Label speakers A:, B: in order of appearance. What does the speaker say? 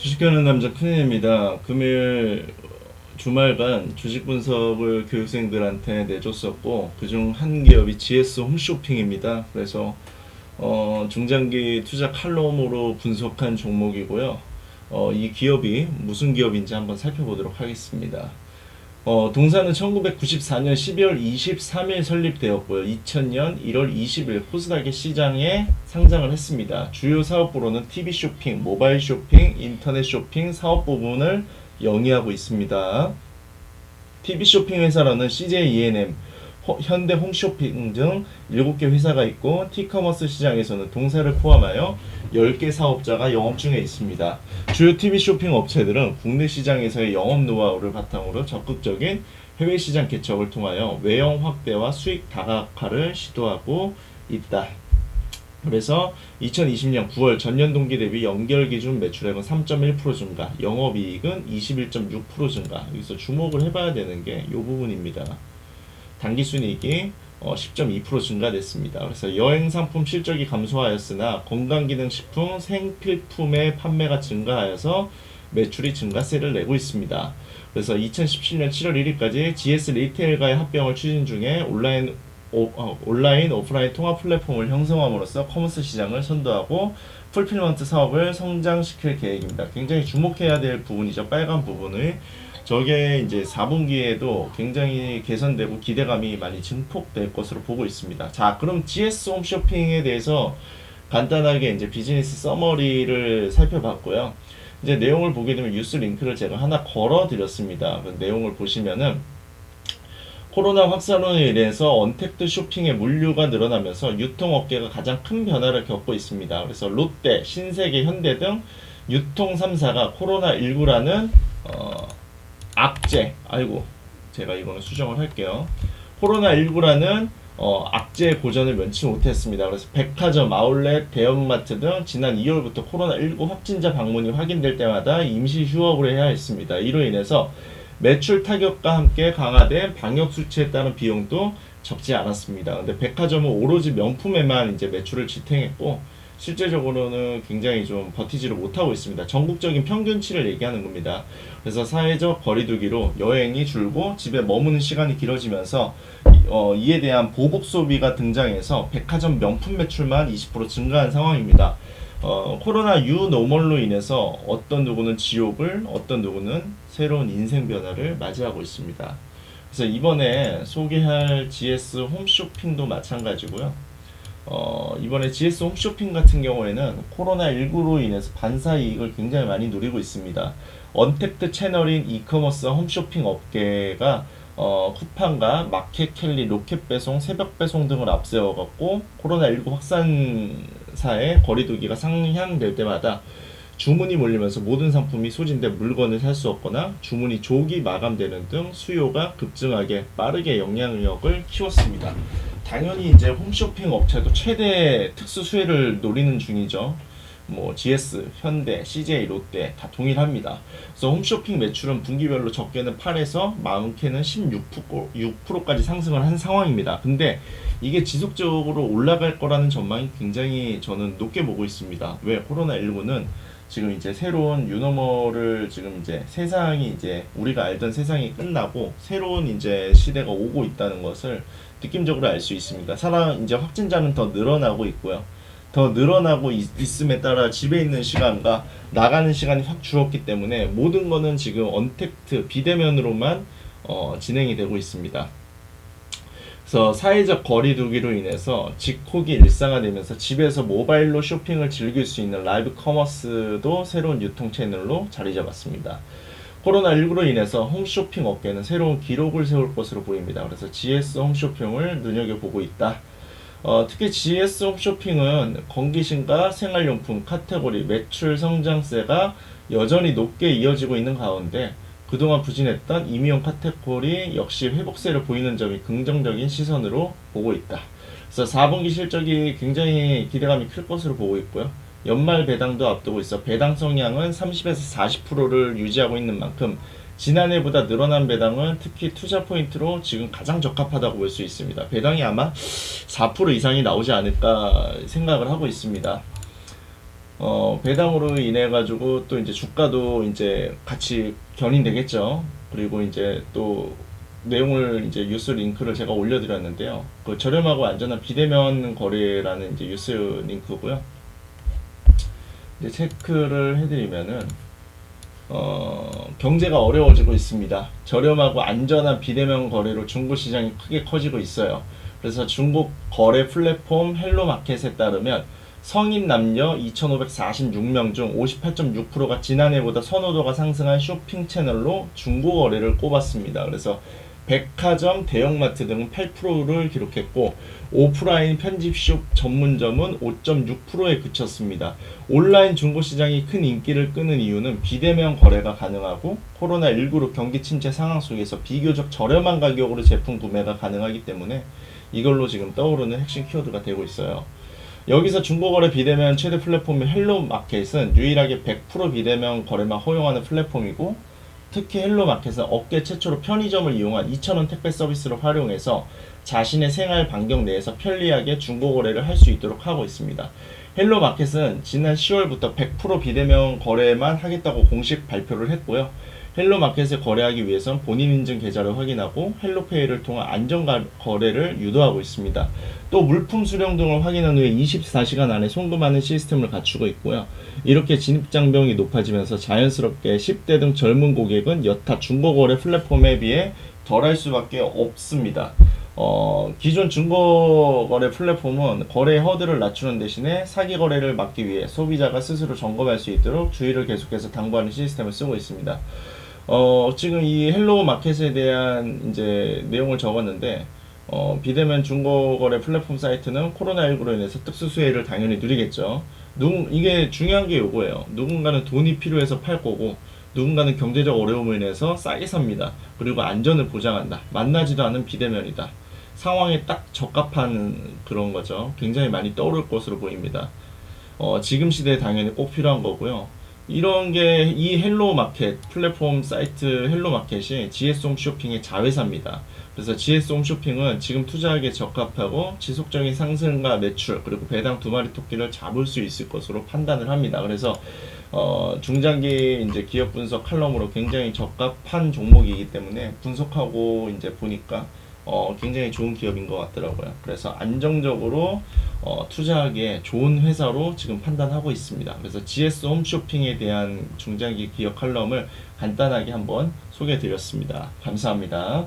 A: 주식하는 남자 큰일입니다. 금일 주말간 주식 분석을 교육생들한테 내줬었고 그중 한 기업이 GS 홈쇼핑입니다. 그래서 중장기 투자 칼럼으로 분석한 종목이고요. 이 기업이 무슨 기업인지 한번 살펴보도록 하겠습니다. 동사는 1994년 12월 23일 설립되었고요. 2000년 1월 20일 코스닥의 시장에 상장을 했습니다. 주요 사업부로는 TV 쇼핑, 모바일 쇼핑, 인터넷 쇼핑 사업 부분을 영위하고 있습니다. TV 쇼핑 회사로는 CJ ENM, 현대 홈쇼핑 등 7개 회사가 있고 티커머스 시장에서는 동사를 포함하여 10개 사업자가 영업 중에 있습니다. 주요 TV 쇼핑 업체들은 국내 시장에서의 영업 노하우를 바탕으로 적극적인 해외 시장 개척을 통하여 외형 확대와 수익 다각화를 시도하고 있다. 그래서 2020년 9월 전년 동기 대비 연결 기준 매출액은 3.1% 증가, 영업이익은 21.6% 증가. 여기서 주목을 해봐야 되는 게 이 부분입니다. 당기순이익이 10.2% 증가됐습니다. 그래서 여행상품 실적이 감소하였으나 건강기능식품, 생필품의 판매가 증가하여서 매출이 증가세를 내고 있습니다. 그래서 2017년 7월 1일까지 GS 리테일과의 합병을 추진 중에 온라인, 오프라인 통합 플랫폼을 형성함으로써 커머스 시장을 선도하고 풀필먼트 사업을 성장시킬 계획입니다. 굉장히 주목해야 될 부분이죠. 빨간 부분을. 저게 이제 4분기에도 굉장히 개선되고 기대감이 많이 증폭될 것으로 보고 있습니다. 자, 그럼 GS 홈쇼핑에 대해서 간단하게 이제 비즈니스 서머리를 살펴봤고요. 이제 내용을 보게 되면 뉴스 링크를 제가 하나 걸어 드렸습니다. 그 내용을 보시면은 코로나 확산으로 인해서 언택트 쇼핑의 물류가 늘어나면서 유통업계가 가장 큰 변화를 겪고 있습니다. 그래서 롯데, 신세계, 현대 등 유통 3사가 코로나19라는 악재, 제가 이거는 수정을 할게요. 코로나19라는 악재의 고전을 면치 못했습니다. 그래서 백화점, 아울렛, 대형마트 등 지난 2월부터 코로나19 확진자 방문이 확인될 때마다 임시 휴업을 해야 했습니다. 이로 인해서 매출 타격과 함께 강화된 방역 수칙에 따른 비용도 적지 않았습니다. 근데 백화점은 오로지 명품에만 이제 매출을 지탱했고 실제적으로는 굉장히 좀 버티지를 못하고 있습니다. 전국적인 평균치를 얘기하는 겁니다. 그래서 사회적 거리두기로 여행이 줄고 집에 머무는 시간이 길어지면서 이에 대한 보복 소비가 등장해서 백화점 명품 매출만 20% 증가한 상황입니다. 코로나 유노멀로 인해서 어떤 누구는 지옥을, 어떤 누구는 새로운 인생 변화를 맞이하고 있습니다. 그래서 이번에 소개할 GS 홈쇼핑도 마찬가지고요. 이번에 GS 홈쇼핑 같은 경우에는 코로나19로 인해서 반사 이익을 굉장히 많이 누리고 있습니다. 언택트 채널인 이커머스 홈쇼핑 업계가 쿠팡과 마켓 캘리, 로켓 배송, 새벽 배송 등을 앞세워갖고 코로나19 확산사의 거리두기가 상향될 때마다 주문이 몰리면서 모든 상품이 소진돼 물건을 살 수 없거나 주문이 조기 마감되는 등 수요가 급증하게 빠르게 영향력을 키웠습니다. 당연히 이제 홈쇼핑 업체도 최대 특수 수혜를 노리는 중이죠. 뭐 GS, 현대, CJ, 롯데 다 동일합니다. 그래서 홈쇼핑 매출은 분기별로 적게는 8에서 많게는 16%까지 상승을 한 상황입니다. 근데 이게 지속적으로 올라갈 거라는 전망이 굉장히 저는 높게 보고 있습니다. 왜? 코로나19는 지금 이제 새로운 유노멀을 지금 이제 세상이 이제 우리가 알던 세상이 끝나고 새로운 이제 시대가 오고 있다는 것을 느낌적으로 알 수 있습니다. 사람 이제 확진자는 더 늘어나고 있고요. 더 늘어나고 있음에 따라 집에 있는 시간과 나가는 시간이 확 줄었기 때문에 모든 거는 지금 언택트 비대면으로만 진행이 되고 있습니다. 그래서 사회적 거리두기로 인해서 직콕이 일상화되면서 집에서 모바일로 쇼핑을 즐길 수 있는 라이브 커머스도 새로운 유통 채널로 자리 잡았습니다. 코로나19로 인해서 홈쇼핑 업계는 새로운 기록을 세울 것으로 보입니다. 그래서 GS 홈쇼핑을 눈여겨보고 있다. 특히 GS 홈쇼핑은 건기신과 생활용품 카테고리 매출 성장세가 여전히 높게 이어지고 있는 가운데 그동안 부진했던 임의용 카테고리 역시 회복세를 보이는 점이 긍정적인 시선으로 보고 있다. 그래서 4분기 실적이 굉장히 기대감이 클 것으로 보고 있고요. 연말 배당도 앞두고 있어 배당 성향은 30에서 40%를 유지하고 있는 만큼 지난해보다 늘어난 배당은 특히 투자 포인트로 지금 가장 적합하다고 볼 수 있습니다. 배당이 아마 4% 이상이 나오지 않을까 생각을 하고 있습니다. 배당으로 인해 가지고 또 이제 주가도 이제 같이 견인되겠죠. 그리고 이제 또 내용을 이제 뉴스 링크를 제가 올려드렸는데요. 그 저렴하고 안전한 비대면 거래라는 이제 뉴스 링크고요. 이제 체크를 해드리면은 경제가 어려워지고 있습니다. 저렴하고 안전한 비대면 거래로 중고 시장이 크게 커지고 있어요. 그래서 중국 거래 플랫폼 헬로마켓에 따르면 성인 남녀 2,546명 중 58.6%가 지난해보다 선호도가 상승한 쇼핑 채널로 중고 거래를 꼽았습니다. 그래서 백화점, 대형마트 등 8%를 기록했고 오프라인 편집숍 전문점은 5.6%에 그쳤습니다. 온라인 중고시장이 큰 인기를 끄는 이유는 비대면 거래가 가능하고 코로나19로 경기 침체 상황 속에서 비교적 저렴한 가격으로 제품 구매가 가능하기 때문에 이걸로 지금 떠오르는 핵심 키워드가 되고 있어요. 여기서 중고거래 비대면 최대 플랫폼인 헬로마켓은 유일하게 100% 비대면 거래만 허용하는 플랫폼이고 특히 헬로마켓은 업계 최초로 편의점을 이용한 2,000원 택배 서비스를 활용해서 자신의 생활 반경 내에서 편리하게 중고거래를 할 수 있도록 하고 있습니다. 헬로마켓은 지난 10월부터 100% 비대면 거래만 하겠다고 공식 발표를 했고요. 헬로마켓에 거래하기 위해선 본인 인증 계좌를 확인하고 헬로페이를 통한 안전 거래를 유도하고 있습니다. 또 물품 수령 등을 확인한 후에 24시간 안에 송금하는 시스템을 갖추고 있고요. 이렇게 진입장벽이 높아지면서 자연스럽게 10대 등 젊은 고객은 여타 중고거래 플랫폼에 비해 덜할 수밖에 없습니다. 기존 중고거래 플랫폼은 거래 허들을 낮추는 대신에 사기 거래를 막기 위해 소비자가 스스로 점검할 수 있도록 주의를 계속해서 당부하는 시스템을 쓰고 있습니다. 지금 이 헬로 마켓에 대한 이제 내용을 적었는데, 비대면 중고거래 플랫폼 사이트는 코로나19로 인해서 특수 수혜를 당연히 누리겠죠. 이게 중요한 게 요거예요. 누군가는 돈이 필요해서 팔 거고, 누군가는 경제적 어려움을 인해서 싸게 삽니다. 그리고 안전을 보장한다. 만나지도 않은 비대면이다. 상황에 딱 적합한 그런 거죠. 굉장히 많이 떠오를 것으로 보입니다. 지금 시대에 당연히 꼭 필요한 거고요. 이런 게 이 헬로마켓 플랫폼 사이트 헬로마켓이 GS홈 쇼핑의 자회사입니다. 그래서 GS홈 쇼핑은 지금 투자하기에 적합하고 지속적인 상승과 매출 그리고 배당 두 마리 토끼를 잡을 수 있을 것으로 판단을 합니다. 그래서 중장기 이제 기업 분석 칼럼으로 굉장히 적합한 종목이기 때문에 분석하고 이제 보니까 굉장히 좋은 기업인 것 같더라고요. 그래서 안정적으로 투자하기에 좋은 회사로 지금 판단하고 있습니다. 그래서 GS 홈쇼핑에 대한 중장기 기업 칼럼을 간단하게 한번 소개해 드렸습니다. 감사합니다.